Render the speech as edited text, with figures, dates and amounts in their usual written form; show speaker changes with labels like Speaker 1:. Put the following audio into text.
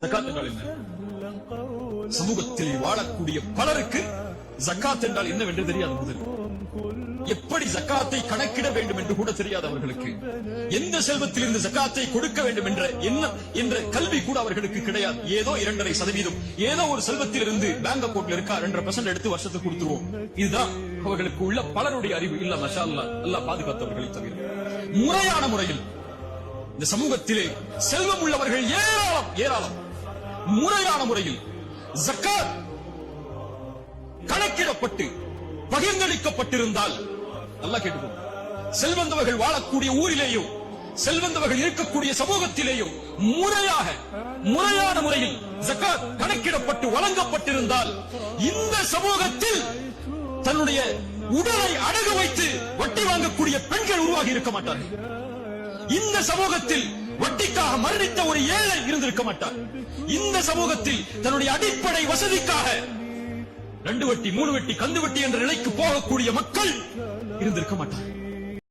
Speaker 1: ஜகாத் என்றால் என்ன? சமூகத்தில் வாழக்கூடிய பலருக்கு ஜகாத் என்றால் என்னவென்று தெரியாது. முதல் எப்படி ஜகாத்தை கணக்கிட வேண்டும் என்று கூட தெரியாது அவர்களுக்கு. எந்த செல்வத்தில் இருந்து ஜகாத்தை கொடுக்க வேண்டும் என்ற எண்ணம் என்ற கல்வி கூட அவர்களுக்கு கிடையாது. ஏதோ 2.5%, ஏதோ ஒரு செல்வத்தில் இருந்து பேங்க் அக்கவுண்ட்ல இருக்கா 2% எடுத்து வருஷத்துக்கு கொடுத்துருவோம். இதுதான் அவர்களுக்கு உள்ள பலருடைய அறிவு. இல்ல மஷா அல்லாஹ், அல்லாஹ் பாதுகாத்தவர்களை தவிர முறையான முறையில் இந்த சமூகத்திலே செல்வம் உள்ளவர்கள் ஏராளம் ஏராளம். முறையான முறையில் ஜகாத் கணக்கிடப்பட்டு பகிர்ந்தளிக்கப்பட்டிருந்தால் அல்லாஹ் கேட்டுக்கொள்ளும். செல்வந்தவர்கள் வாழக்கூடிய ஊரிலேயோ செல்வந்தவர்கள் இருக்கக்கூடிய சமூகத்திலேயோ முறையான முறையில் ஜகாத் கணக்கிடப்பட்டு வழங்கப்பட்டிருந்தால் இந்த சமூகத்தில் தன்னுடைய உடலை அடகு வைத்து வட்டி வாங்கக்கூடிய பெண்கள் உருவாகி இருக்க மாட்டார்கள். இந்த சமூகத்தில் வட்டிக்காக மரணித்த ஒரு ஏழை இருந்திருக்க மாட்டார். இந்த சமூகத்தில் தன்னுடைய அடிப்படை வசதிக்காக 2 வட்டி 3 வட்டி கந்து வட்டி என்ற நிலைக்கு போகக்கூடிய மக்கள் இருந்திருக்க மாட்டார்.